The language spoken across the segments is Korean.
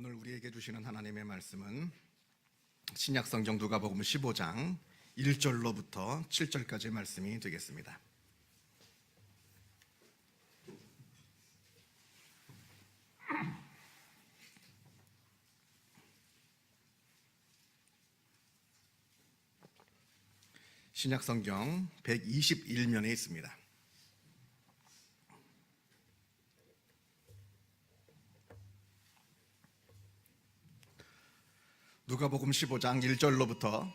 오늘 우리에게 주시는 하나님의 말씀은 신약성경 누가복음 15장 1절로부터 7절까지의 말씀이 되겠습니다. 신약성경 121면에 있습니다. 누가복음 15장 1절로부터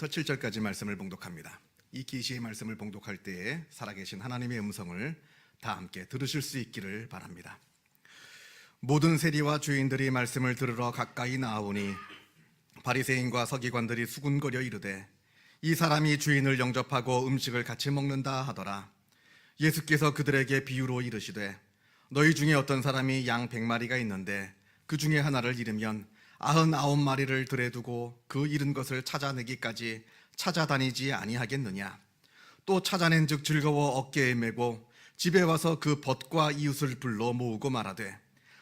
7절까지 말씀을 봉독합니다. 이 계시의 말씀을 봉독할 때에 살아계신 하나님의 음성을 다 함께 들으실 수 있기를 바랍니다. 모든 세리와 주인들이 말씀을 들으러 가까이 나아오니 바리새인과 서기관들이 수군거려 이르되 이 사람이 주인을 영접하고 음식을 같이 먹는다 하더라. 예수께서 그들에게 비유로 이르시되 너희 중에 어떤 사람이 양 100마리가 있는데 그 중에 하나를 잃으면 99마리를 들에 두고 그 잃은 것을 찾아내기까지 찾아다니지 아니하겠느냐. 또 찾아낸 즉 즐거워 어깨에 메고 집에 와서 그 벗과 이웃을 불러 모으고 말하되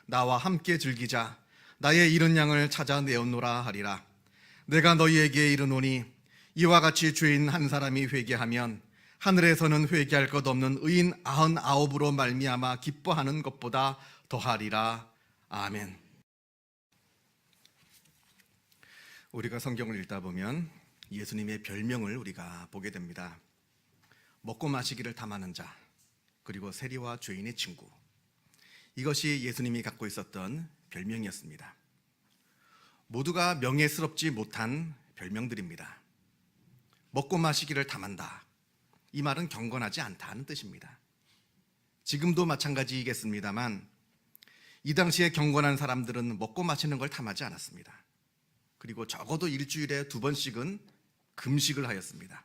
나와 함께 즐기자. 나의 잃은 양을 찾아내었노라 하리라. 내가 너희에게 이르노니 이와 같이 죄인 한 사람이 회개하면 하늘에서는 회개할 것 없는 의인 99으로 말미암아 기뻐하는 것보다 더하리라. 아멘. 우리가 성경을 읽다 보면 예수님의 별명을 우리가 보게 됩니다. 먹고 마시기를 탐하는 자, 그리고 세리와 죄인의 친구. 이것이 예수님이 갖고 있었던 별명이었습니다. 모두가 명예스럽지 못한 별명들입니다. 먹고 마시기를 탐한다. 이 말은 경건하지 않다는 뜻입니다. 지금도 마찬가지이겠습니다만 이 당시에 경건한 사람들은 먹고 마시는 걸 탐하지 않았습니다. 그리고 적어도 일주일에 2번씩은 금식을 하였습니다.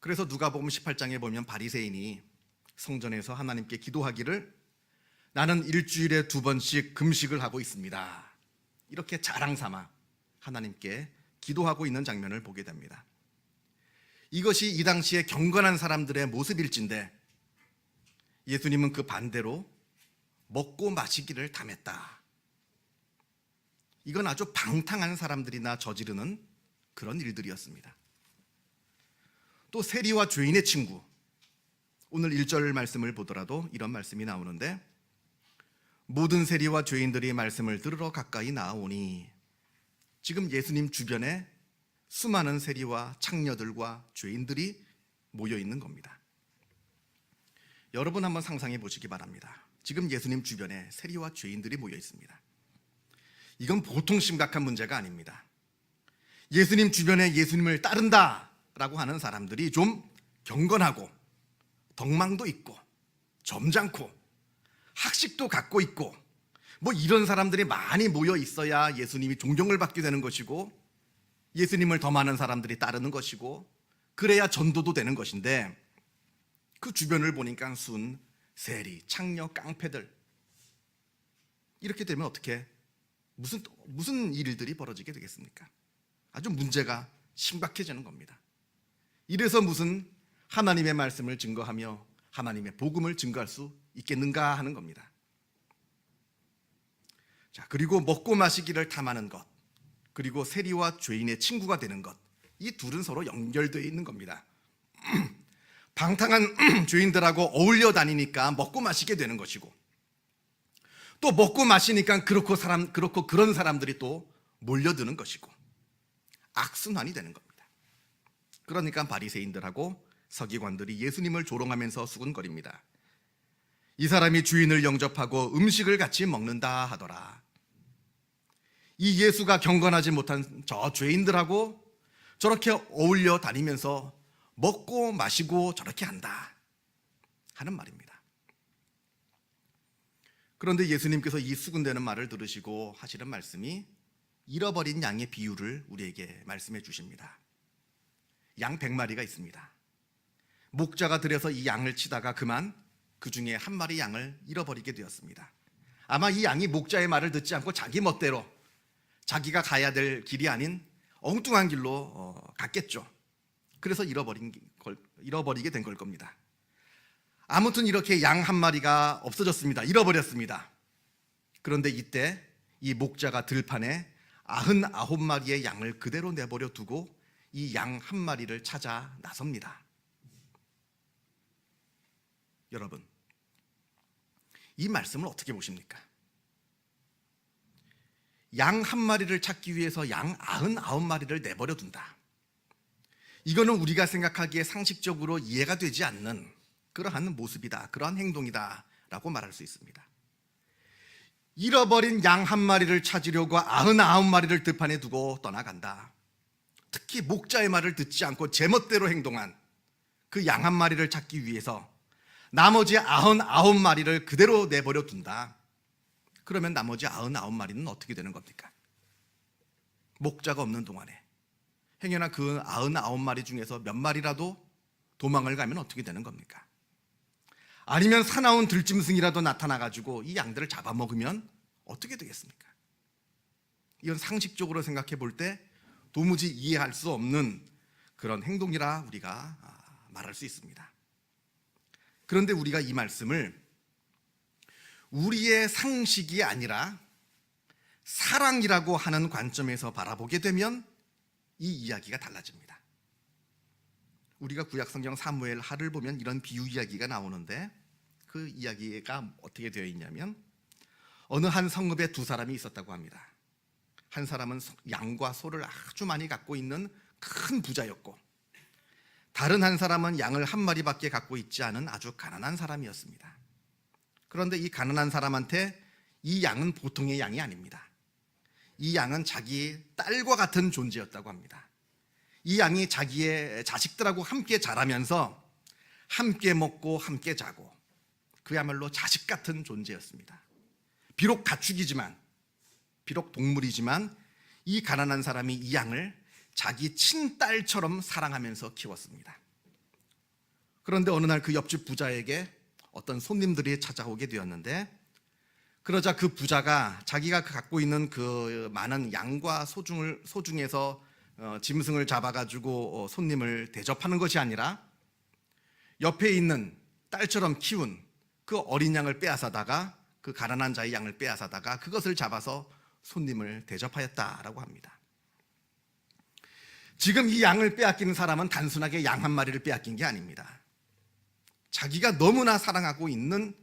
그래서 누가복음 18장에 보면 바리새인이 성전에서 하나님께 기도하기를 나는 일주일에 2번씩 금식을 하고 있습니다. 이렇게 자랑 삼아 하나님께 기도하고 있는 장면을 보게 됩니다. 이것이 이 당시에 경건한 사람들의 모습일진데 예수님은 그 반대로 먹고 마시기를 탐했다. 이건 아주 방탕한 사람들이나 저지르는 그런 일들이었습니다. 또 세리와 죄인의 친구, 오늘 1절 말씀을 보더라도 이런 말씀이 나오는데 모든 세리와 죄인들이 말씀을 들으러 가까이 나아오니, 지금 예수님 주변에 수많은 세리와 창녀들과 죄인들이 모여 있는 겁니다. 여러분 한번 상상해 보시기 바랍니다. 지금 예수님 주변에 세리와 죄인들이 모여 있습니다. 이건 보통 심각한 문제가 아닙니다. 예수님 주변에 예수님을 따른다라고 하는 사람들이 좀 경건하고 덕망도 있고 점잖고 학식도 갖고 있고 뭐 이런 사람들이 많이 모여 있어야 예수님이 존경을 받게 되는 것이고 예수님을 더 많은 사람들이 따르는 것이고 그래야 전도도 되는 것인데, 그 주변을 보니까 순, 세리, 창녀, 깡패들, 이렇게 되면 어떻게 무슨 일들이 벌어지게 되겠습니까? 아주 문제가 심각해지는 겁니다. 이래서 무슨 하나님의 말씀을 증거하며 하나님의 복음을 증거할 수 있겠는가 하는 겁니다. 자, 그리고 먹고 마시기를 탐하는 것, 그리고 세리와 죄인의 친구가 되는 것, 이 둘은 서로 연결되어 있는 겁니다. 방탕한 죄인들하고 어울려 다니니까 먹고 마시게 되는 것이고, 또 먹고 마시니까 그렇고 그런 사람들이 또 몰려드는 것이고, 악순환이 되는 겁니다. 그러니까 바리새인들하고 서기관들이 예수님을 조롱하면서 수군거립니다. 이 사람이 주인을 영접하고 음식을 같이 먹는다 하더라. 이 예수가 경건하지 못한 저 죄인들하고 저렇게 어울려 다니면서 먹고 마시고 저렇게 한다 하는 말입니다. 그런데 예수님께서 이 수군대는 말을 들으시고 하시는 말씀이 잃어버린 양의 비유를 우리에게 말씀해 주십니다. 양 100마리가 있습니다. 목자가 들여서 이 양을 치다가 그만 그 중에 한 마리 양을 잃어버리게 되었습니다. 아마 이 양이 목자의 말을 듣지 않고 자기 멋대로 자기가 가야 될 길이 아닌 엉뚱한 길로 갔겠죠. 그래서 잃어버리게 된 걸 겁니다. 아무튼 이렇게 양 한 마리가 없어졌습니다. 잃어버렸습니다. 그런데 이때 이 목자가 들판에 99마리의 양을 그대로 내버려 두고 이 양 한 마리를 찾아 나섭니다. 여러분, 이 말씀을 어떻게 보십니까? 양 한 마리를 찾기 위해서 양 99마리를 내버려 둔다. 이거는 우리가 생각하기에 상식적으로 이해가 되지 않는 그러한 모습이다, 그러한 행동이다 라고 말할 수 있습니다. 잃어버린 양 한 마리를 찾으려고 99마리를 들판에 두고 떠나간다. 특히 목자의 말을 듣지 않고 제멋대로 행동한 그 양 한 마리를 찾기 위해서 나머지 99마리를 그대로 내버려 둔다. 그러면 나머지 99마리는 어떻게 되는 겁니까? 목자가 없는 동안에 행여나 그 99마리 중에서 몇 마리라도 도망을 가면 어떻게 되는 겁니까? 아니면 사나운 들짐승이라도 나타나가지고 이 양들을 잡아먹으면 어떻게 되겠습니까? 이건 상식적으로 생각해 볼 때 도무지 이해할 수 없는 그런 행동이라 우리가 말할 수 있습니다. 그런데 우리가 이 말씀을 우리의 상식이 아니라 사랑이라고 하는 관점에서 바라보게 되면 이 이야기가 달라집니다. 우리가 구약성경 사무엘 하를 보면 이런 비유 이야기가 나오는데 그 이야기가 어떻게 되어 있냐면 어느 한 성읍에 두 사람이 있었다고 합니다. 한 사람은 양과 소를 아주 많이 갖고 있는 큰 부자였고 다른 한 사람은 양을 한 마리밖에 갖고 있지 않은 아주 가난한 사람이었습니다. 그런데 이 가난한 사람한테 이 양은 보통의 양이 아닙니다. 이 양은 자기 딸과 같은 존재였다고 합니다. 이 양이 자기의 자식들하고 함께 자라면서 함께 먹고 함께 자고 그야말로 자식 같은 존재였습니다. 비록 가축이지만, 비록 동물이지만 이 가난한 사람이 이 양을 자기 친딸처럼 사랑하면서 키웠습니다. 그런데 어느 날 그 옆집 부자에게 어떤 손님들이 찾아오게 되었는데 그러자 그 부자가 자기가 갖고 있는 그 많은 양과 소 중에서 짐승을 잡아가지고 손님을 대접하는 것이 아니라 옆에 있는 딸처럼 키운 그 어린 양을 빼앗아다가 그 가난한 자의 양을 빼앗아다가 그것을 잡아서 손님을 대접하였다라고 합니다. 지금 이 양을 빼앗기는 사람은 단순하게 양 한 마리를 빼앗긴 게 아닙니다. 자기가 너무나 사랑하고 있는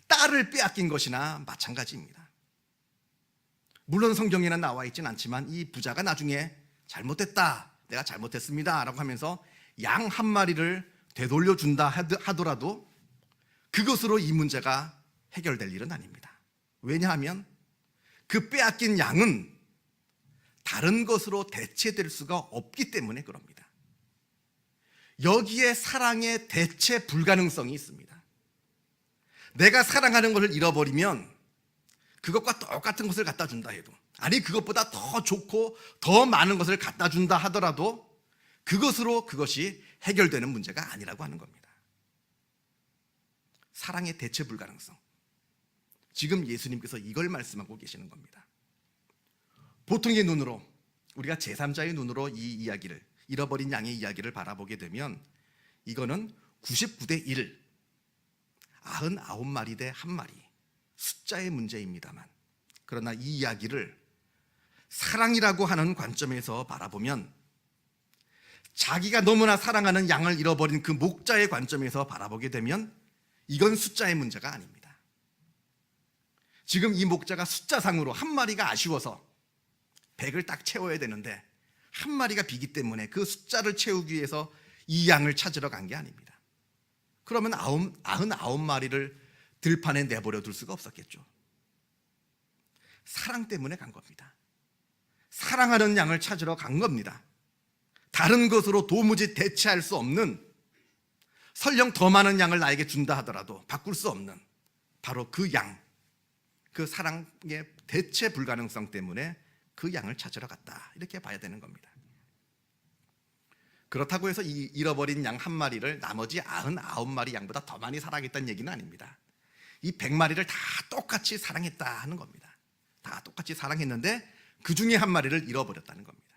딸을 빼앗긴 것이나 마찬가지입니다. 물론 성경에는 나와 있진 않지만 이 부자가 나중에 잘못했다, 내가 잘못했습니다 라고 하면서 양 한 마리를 되돌려준다 하더라도 그것으로 이 문제가 해결될 일은 아닙니다. 왜냐하면 그 빼앗긴 양은 다른 것으로 대체될 수가 없기 때문에 그럽니다. 여기에 사랑의 대체 불가능성이 있습니다. 내가 사랑하는 것을 잃어버리면 그것과 똑같은 것을 갖다 준다 해도, 아니 그것보다 더 좋고 더 많은 것을 갖다 준다 하더라도 그것으로 그것이 해결되는 문제가 아니라고 하는 겁니다. 사랑의 대체 불가능성. 지금 예수님께서 이걸 말씀하고 계시는 겁니다. 보통의 눈으로, 우리가 제3자의 눈으로 이 이야기를, 잃어버린 양의 이야기를 바라보게 되면 이거는 99대 1, 99마리 대 1마리, 숫자의 문제입니다만, 그러나 이 이야기를 사랑이라고 하는 관점에서 바라보면 자기가 너무나 사랑하는 양을 잃어버린 그 목자의 관점에서 바라보게 되면 이건 숫자의 문제가 아닙니다. 지금 이 목자가 숫자상으로 1마리가 아쉬워서 100을 딱 채워야 되는데 1마리가 비기 때문에 그 숫자를 채우기 위해서 이 양을 찾으러 간 게 아닙니다. 그러면 99마리를 들판에 내버려 둘 수가 없었겠죠. 사랑 때문에 간 겁니다. 사랑하는 양을 찾으러 간 겁니다. 다른 것으로 도무지 대체할 수 없는, 설령 더 많은 양을 나에게 준다 하더라도 바꿀 수 없는 바로 그 양, 그 사랑의 대체 불가능성 때문에 그 양을 찾으러 갔다, 이렇게 봐야 되는 겁니다. 그렇다고 해서 이 잃어버린 양 1마리를 나머지 99마리 양보다 더 많이 사랑했다는 얘기는 아닙니다. 이 100마리를 다 똑같이 사랑했다 하는 겁니다. 다 똑같이 사랑했는데 그 중에 한 마리를 잃어버렸다는 겁니다.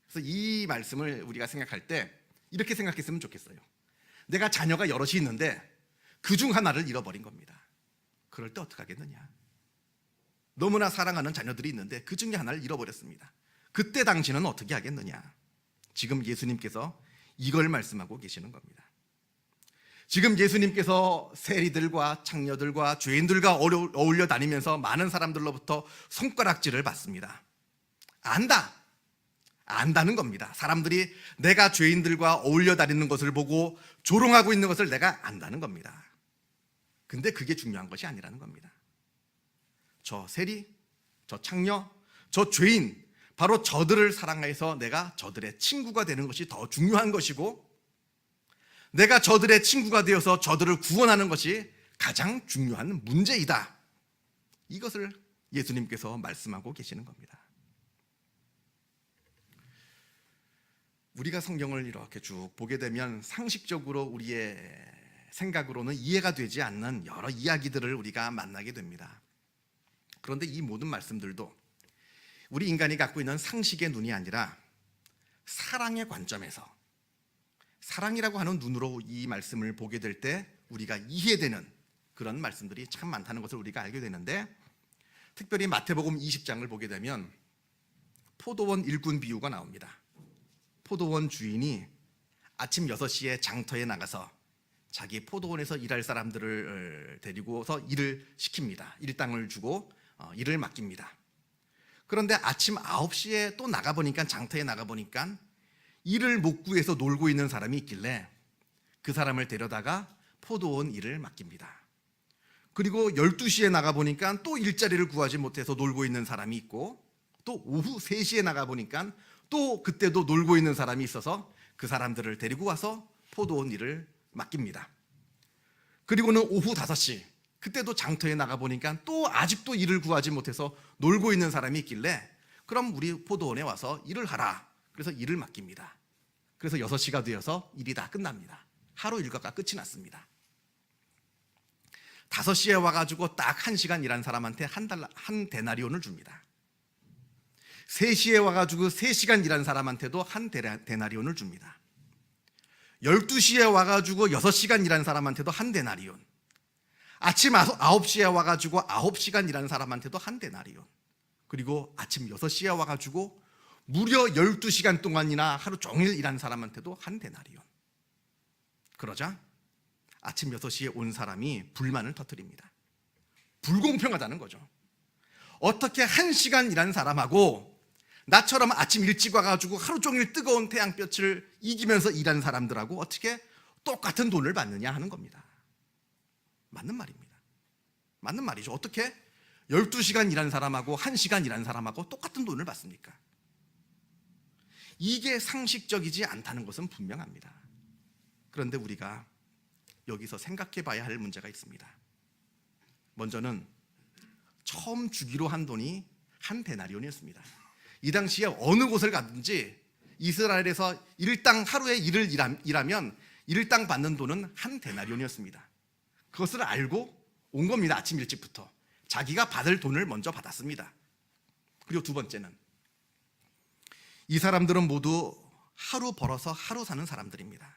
그래서 이 말씀을 우리가 생각할 때 이렇게 생각했으면 좋겠어요. 내가 자녀가 여럿이 있는데 그 중 하나를 잃어버린 겁니다. 그럴 때 어떻게 하겠느냐? 너무나 사랑하는 자녀들이 있는데 그 중에 하나를 잃어버렸습니다. 그때 당신은 어떻게 하겠느냐? 지금 예수님께서 이걸 말씀하고 계시는 겁니다. 지금 예수님께서 세리들과 창녀들과 죄인들과 어울려 다니면서 많은 사람들로부터 손가락질을 받습니다. 안다는 겁니다. 사람들이 내가 죄인들과 어울려 다니는 것을 보고 조롱하고 있는 것을 내가 안다는 겁니다. 근데 그게 중요한 것이 아니라는 겁니다. 저 세리, 저 창녀, 저 죄인, 바로 저들을 사랑해서 내가 저들의 친구가 되는 것이 더 중요한 것이고, 내가 저들의 친구가 되어서 저들을 구원하는 것이 가장 중요한 문제이다. 이것을 예수님께서 말씀하고 계시는 겁니다. 우리가 성경을 이렇게 쭉 보게 되면 상식적으로 우리의 생각으로는 이해가 되지 않는 여러 이야기들을 우리가 만나게 됩니다. 그런데 이 모든 말씀들도 우리 인간이 갖고 있는 상식의 눈이 아니라 사랑의 관점에서, 사랑이라고 하는 눈으로 이 말씀을 보게 될 때 우리가 이해되는 그런 말씀들이 참 많다는 것을 우리가 알게 되는데, 특별히 마태복음 20장을 보게 되면 포도원 일꾼 비유가 나옵니다. 포도원 주인이 아침 6시에 장터에 나가서 자기 포도원에서 일할 사람들을 데리고서 일을 시킵니다. 일당을 주고 일을 맡깁니다. 그런데 아침 9시에 또 나가보니까, 장터에 나가보니까 일을 못 구해서 놀고 있는 사람이 있길래 그 사람을 데려다가 포도원 일을 맡깁니다. 그리고 12시에 나가보니까 또 일자리를 구하지 못해서 놀고 있는 사람이 있고, 또 오후 3시에 나가보니까 또 그때도 놀고 있는 사람이 있어서 그 사람들을 데리고 와서 포도원 일을 맡깁니다. 그리고는 오후 5시, 그때도 장터에 나가보니까 또 아직도 일을 구하지 못해서 놀고 있는 사람이 있길래 그럼 우리 포도원에 와서 일을 하라. 그래서 일을 맡깁니다. 그래서 6시가 되어서 일이 다 끝납니다. 하루 일과가 끝이 났습니다. 5시에 와가지고 딱 1시간 일한 사람한테 한 데나리온을 줍니다. 3시에 와가지고 3시간 일한 사람한테도 한 데나리온을 줍니다. 12시에 와가지고 6시간 일한 사람한테도 한 데나리온, 아침 9시에 와가지고 9시간 일한 사람한테도 한 데나리온, 그리고 아침 6시에 와가지고 무려 12시간 동안이나 하루 종일 일한 사람한테도 한 데나리온. 그러자 아침 6시에 온 사람이 불만을 터뜨립니다. 불공평하다는 거죠. 어떻게 1시간 일한 사람하고 나처럼 아침 일찍 와가지고 하루 종일 뜨거운 태양볕을 이기면서 일하는 사람들하고 어떻게 똑같은 돈을 받느냐 하는 겁니다. 맞는 말입니다. 맞는 말이죠. 어떻게 12시간 일하는 사람하고 1시간 일하는 사람하고 똑같은 돈을 받습니까? 이게 상식적이지 않다는 것은 분명합니다. 그런데 우리가 여기서 생각해 봐야 할 문제가 있습니다. 먼저는 처음 주기로 한 돈이 한 데나리온이었습니다. 이 당시에 어느 곳을 가든지 이스라엘에서 일당 하루에 일을 일하면 일당 받는 돈은 한 데나리온이었습니다. 그것을 알고 온 겁니다. 아침 일찍부터 자기가 받을 돈을 먼저 받았습니다. 그리고 두 번째는, 이 사람들은 모두 하루 벌어서 하루 사는 사람들입니다.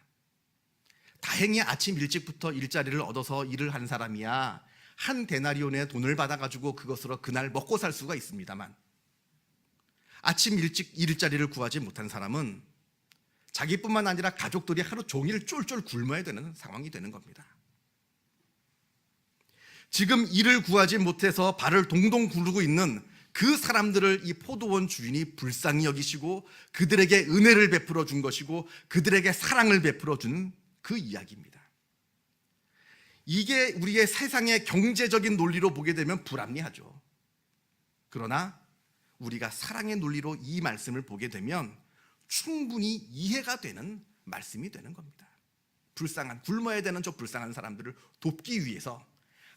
다행히 아침 일찍부터 일자리를 얻어서 일을 한 사람이야 한 데나리온의 돈을 받아가지고 그것으로 그날 먹고 살 수가 있습니다만, 아침 일찍 일자리를 구하지 못한 사람은 자기뿐만 아니라 가족들이 하루 종일 쫄쫄 굶어야 되는 상황이 되는 겁니다. 지금 일을 구하지 못해서 발을 동동 구르고 있는 그 사람들을 이 포도원 주인이 불쌍히 여기시고 그들에게 은혜를 베풀어 준 것이고 그들에게 사랑을 베풀어 준 그 이야기입니다. 이게 우리의 세상의 경제적인 논리로 보게 되면 불합리하죠. 그러나 우리가 사랑의 논리로 이 말씀을 보게 되면 충분히 이해가 되는 말씀이 되는 겁니다. 굶어야 되는 저 불쌍한 사람들을 돕기 위해서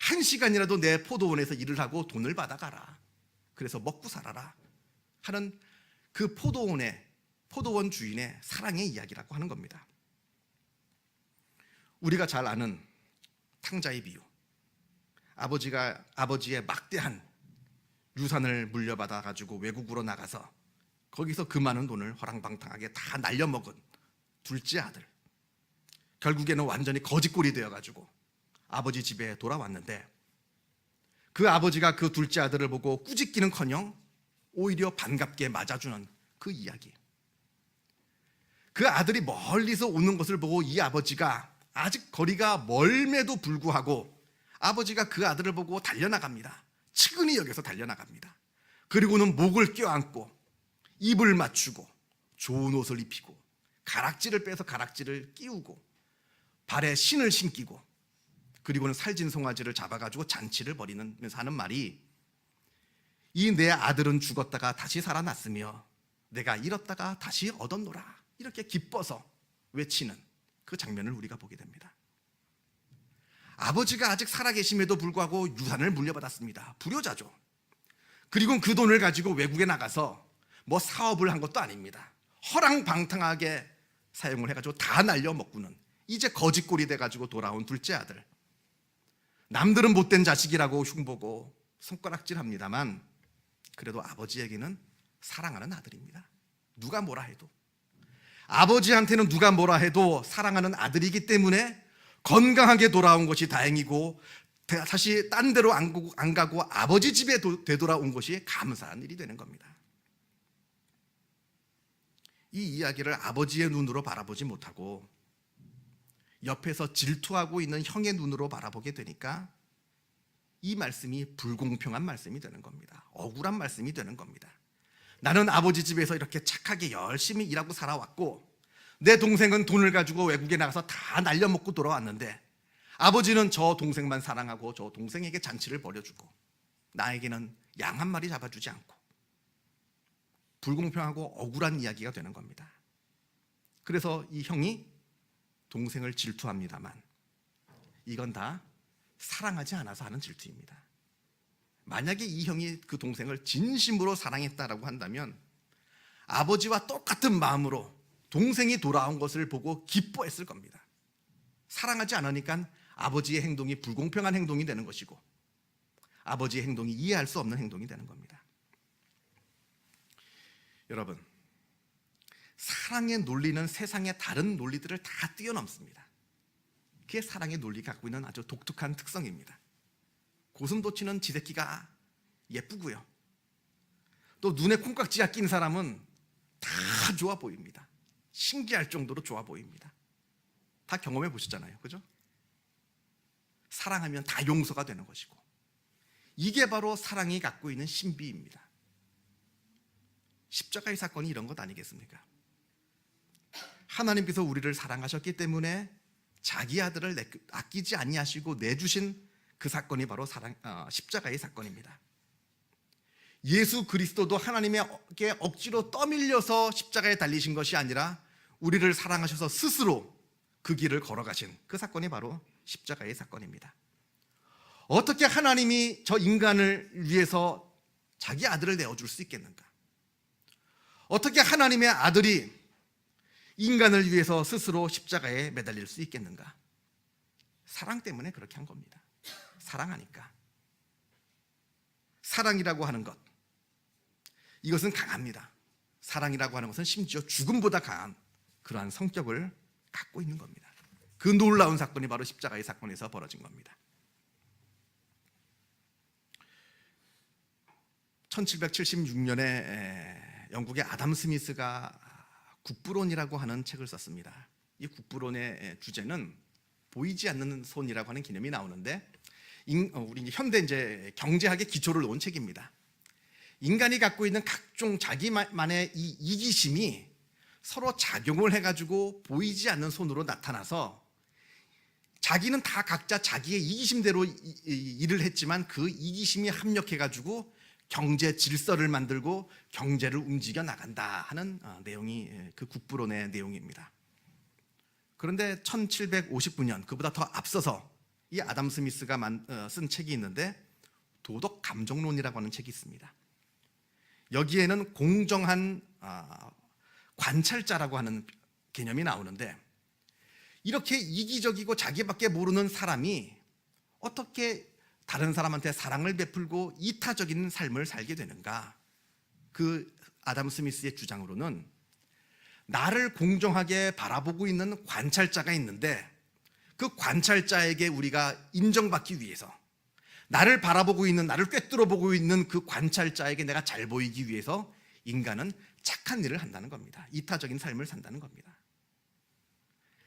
1시간이라도 내 포도원에서 일을 하고 돈을 받아가라, 그래서 먹고 살아라 하는 그 포도원 주인의 사랑의 이야기라고 하는 겁니다. 우리가 잘 아는 탕자의 비유, 아버지의 막대한 유산을 물려받아 가지고 외국으로 나가서 거기서 그 많은 돈을 허랑방탕하게 다 날려먹은 둘째 아들, 결국에는 완전히 거지꼴이 되어가지고 아버지 집에 돌아왔는데, 그 아버지가 그 둘째 아들을 보고 꾸짖기는커녕 오히려 반갑게 맞아주는 그 이야기. 그 아들이 멀리서 오는 것을 보고 이 아버지가 아직 거리가 멀매도 불구하고 아버지가 그 아들을 보고 달려나갑니다. 측은히 여겨서 달려나갑니다. 그리고는 목을 껴안고 입을 맞추고 좋은 옷을 입히고 가락지를 빼서 가락지를 끼우고 발에 신을 신기고, 그리고는 살진 송아지를 잡아가지고 잔치를 벌이면서 하는 말이, 이 내 아들은 죽었다가 다시 살아났으며 내가 잃었다가 다시 얻었노라, 이렇게 기뻐서 외치는 그 장면을 우리가 보게 됩니다. 아버지가 아직 살아계심에도 불구하고 유산을 물려받았습니다. 불효자죠. 그리고 그 돈을 가지고 외국에 나가서 뭐 사업을 한 것도 아닙니다. 허랑방탕하게 사용을 해가지고 다 날려먹고는 이제 거지꼴이 돼가지고 돌아온 둘째 아들. 남들은 못된 자식이라고 흉보고 손가락질합니다만 그래도 아버지에게는 사랑하는 아들입니다. 누가 뭐라 해도, 아버지한테는 누가 뭐라 해도 사랑하는 아들이기 때문에 건강하게 돌아온 것이 다행이고, 다시 딴 데로 안 가고 아버지 집에 되돌아온 것이 감사한 일이 되는 겁니다. 이 이야기를 아버지의 눈으로 바라보지 못하고 옆에서 질투하고 있는 형의 눈으로 바라보게 되니까 이 말씀이 불공평한 말씀이 되는 겁니다. 억울한 말씀이 되는 겁니다. 나는 아버지 집에서 이렇게 착하게 열심히 일하고 살아왔고, 내 동생은 돈을 가지고 외국에 나가서 다 날려먹고 돌아왔는데 아버지는 저 동생만 사랑하고 저 동생에게 잔치를 벌여주고 나에게는 양 한 마리 잡아주지 않고, 불공평하고 억울한 이야기가 되는 겁니다. 그래서 이 형이 동생을 질투합니다만 이건 다 사랑하지 않아서 하는 질투입니다. 만약에 이 형이 그 동생을 진심으로 사랑했다라고 한다면 아버지와 똑같은 마음으로 동생이 돌아온 것을 보고 기뻐했을 겁니다. 사랑하지 않으니까 아버지의 행동이 불공평한 행동이 되는 것이고 아버지의 행동이 이해할 수 없는 행동이 되는 겁니다. 여러분, 사랑의 논리는 세상의 다른 논리들을 다 뛰어넘습니다. 그게 사랑의 논리가 갖고 있는 아주 독특한 특성입니다. 고슴도치는 지새끼가 예쁘고요, 또 눈에 콩깍지가 낀 사람은 다 좋아 보입니다. 신기할 정도로 좋아 보입니다. 다 경험해 보셨잖아요, 그죠? 사랑하면 다 용서가 되는 것이고, 이게 바로 사랑이 갖고 있는 신비입니다. 십자가의 사건이 이런 것 아니겠습니까? 하나님께서 우리를 사랑하셨기 때문에 자기 아들을 아끼지 아니하시고 내주신 그 사건이 바로 십자가의 사건입니다. 예수 그리스도도 하나님께 억지로 떠밀려서 십자가에 달리신 것이 아니라 우리를 사랑하셔서 스스로 그 길을 걸어가신 그 사건이 바로 십자가의 사건입니다. 어떻게 하나님이 저 인간을 위해서 자기 아들을 내어줄 수 있겠는가? 어떻게 하나님의 아들이 인간을 위해서 스스로 십자가에 매달릴 수 있겠는가? 사랑 때문에 그렇게 한 겁니다. 사랑하니까. 사랑이라고 하는 것, 이것은 강합니다. 사랑이라고 하는 것은 심지어 죽음보다 강한 그러한 성격을 갖고 있는 겁니다. 그 놀라운 사건이 바로 십자가의 사건에서 벌어진 겁니다. 1776년에 영국의 아담 스미스가 국부론이라고 하는 책을 썼습니다. 이 국부론의 주제는 보이지 않는 손이라고 하는 개념이 나오는데, 우리 현대 이제 경제학의 기초를 놓은 책입니다. 인간이 갖고 있는 각종 자기만의 이 이기심이 서로 작용을 해가지고 보이지 않는 손으로 나타나서 자기는 다 각자 자기의 이기심대로 일을 했지만 그 이기심이 합력해가지고 경제 질서를 만들고 경제를 움직여 나간다 하는 내용이 그 국부론의 내용입니다. 그런데 1759년, 그보다 더 앞서서 이 아담 스미스가 쓴 책이 있는데 도덕 감정론이라고 하는 책이 있습니다. 여기에는 공정한 관찰자라고 하는 개념이 나오는데, 이렇게 이기적이고 자기밖에 모르는 사람이 어떻게 다른 사람한테 사랑을 베풀고 이타적인 삶을 살게 되는가? 그 아담 스미스의 주장으로는 나를 공정하게 바라보고 있는 관찰자가 있는데 그 관찰자에게 우리가 인정받기 위해서, 나를 바라보고 있는, 나를 꿰뚫어 보고 있는 그 관찰자에게 내가 잘 보이기 위해서 인간은 착한 일을 한다는 겁니다. 이타적인 삶을 산다는 겁니다.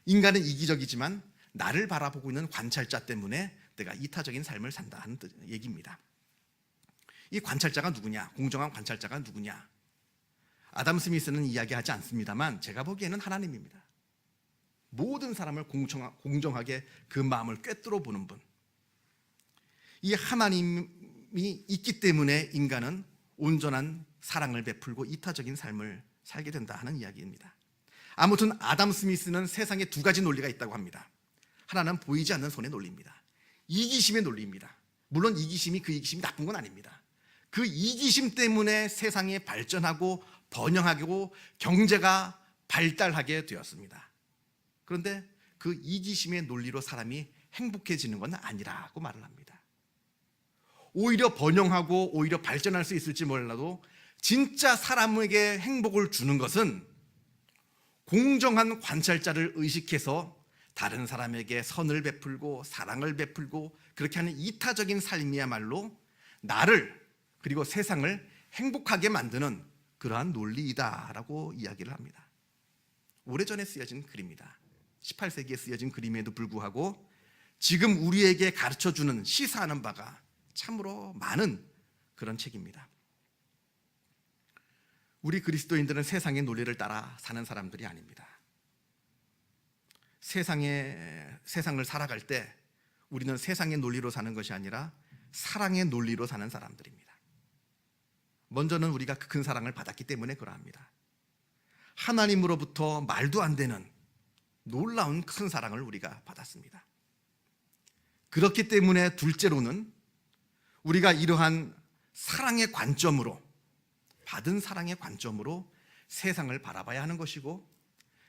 인간은 이기적이지만 나를 바라보고 있는 관찰자 때문에 내가 이타적인 삶을 산다는 얘기입니다. 이 관찰자가 누구냐? 공정한 관찰자가 누구냐? 아담 스미스는 이야기하지 않습니다만 제가 보기에는 하나님입니다. 모든 사람을 공정하게 그 마음을 꿰뚫어 보는 분, 이 하나님이 있기 때문에 인간은 온전한 사랑을 베풀고 이타적인 삶을 살게 된다 하는 이야기입니다. 아무튼 아담 스미스는 세상에 두 가지 논리가 있다고 합니다. 하나는 보이지 않는 손의 논리입니다. 이기심의 논리입니다. 물론 이기심이 그 이기심이 나쁜 건 아닙니다. 그 이기심 때문에 세상이 발전하고 번영하고 경제가 발달하게 되었습니다. 그런데 그 이기심의 논리로 사람이 행복해지는 건 아니라고 말을 합니다. 오히려 번영하고 오히려 발전할 수 있을지 몰라도 진짜 사람에게 행복을 주는 것은 공정한 관찰자를 의식해서 다른 사람에게 선을 베풀고 사랑을 베풀고 그렇게 하는 이타적인 삶이야말로 나를 그리고 세상을 행복하게 만드는 그러한 논리이다라고 이야기를 합니다. 오래전에 쓰여진 글입니다. 18세기에 쓰여진 글임에도 불구하고 지금 우리에게 가르쳐주는, 시사하는 바가 참으로 많은 그런 책입니다. 우리 그리스도인들은 세상의 논리를 따라 사는 사람들이 아닙니다. 세상을 살아갈 때 우리는 세상의 논리로 사는 것이 아니라 사랑의 논리로 사는 사람들입니다. 먼저는 우리가 큰 사랑을 받았기 때문에 그러합니다. 하나님으로부터 말도 안 되는 놀라운 큰 사랑을 우리가 받았습니다. 그렇기 때문에 둘째로는 우리가 이러한 사랑의 관점으로, 받은 사랑의 관점으로 세상을 바라봐야 하는 것이고,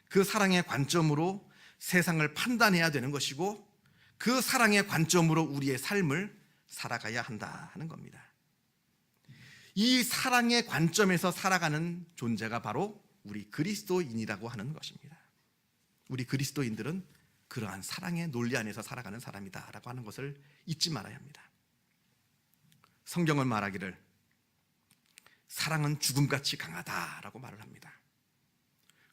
그 사랑의 관점으로 세상을 판단해야 되는 것이고, 그 사랑의 관점으로 우리의 삶을 살아가야 한다 하는 겁니다. 이 사랑의 관점에서 살아가는 존재가 바로 우리 그리스도인이라고 하는 것입니다. 우리 그리스도인들은 그러한 사랑의 논리 안에서 살아가는 사람이다라고 하는 것을 잊지 말아야 합니다. 성경은 말하기를 사랑은 죽음같이 강하다라고 말을 합니다.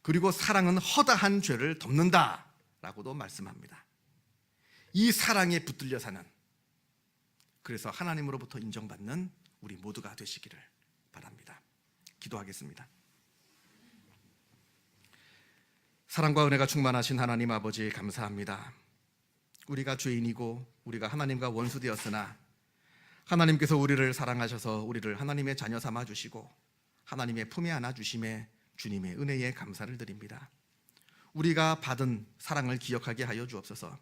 그리고 사랑은 허다한 죄를 덮는다라고도 말씀합니다. 이 사랑에 붙들려 사는, 그래서 하나님으로부터 인정받는 우리 모두가 되시기를 바랍니다. 기도하겠습니다. 사랑과 은혜가 충만하신 하나님 아버지, 감사합니다. 우리가 죄인이고 우리가 하나님과 원수되었으나 하나님께서 우리를 사랑하셔서 우리를 하나님의 자녀 삼아 주시고 하나님의 품에 안아 주심에 주님의 은혜에 감사를 드립니다. 우리가 받은 사랑을 기억하게 하여 주옵소서.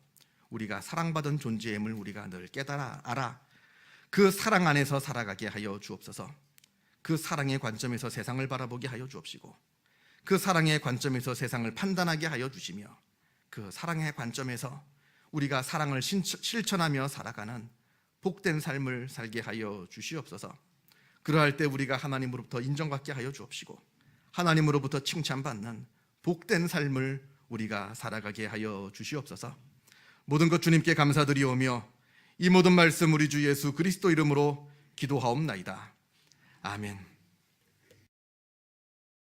우리가 사랑받은 존재임을 우리가 늘 깨달아 알아 그 사랑 안에서 살아가게 하여 주옵소서. 그 사랑의 관점에서 세상을 바라보게 하여 주옵시고, 그 사랑의 관점에서 세상을 판단하게 하여 주시며, 그 사랑의 관점에서 우리가 사랑을 실천하며 살아가는 복된 삶을 살게 하여 주시옵소서. 그러할 때 우리가 하나님으로부터 인정받게 하여 주옵시고 하나님으로부터 칭찬받는 복된 삶을 우리가 살아가게 하여 주시옵소서. 모든 것 주님께 감사드리오며 이 모든 말씀 우리 주 예수 그리스도 이름으로 기도하옵나이다. 아멘.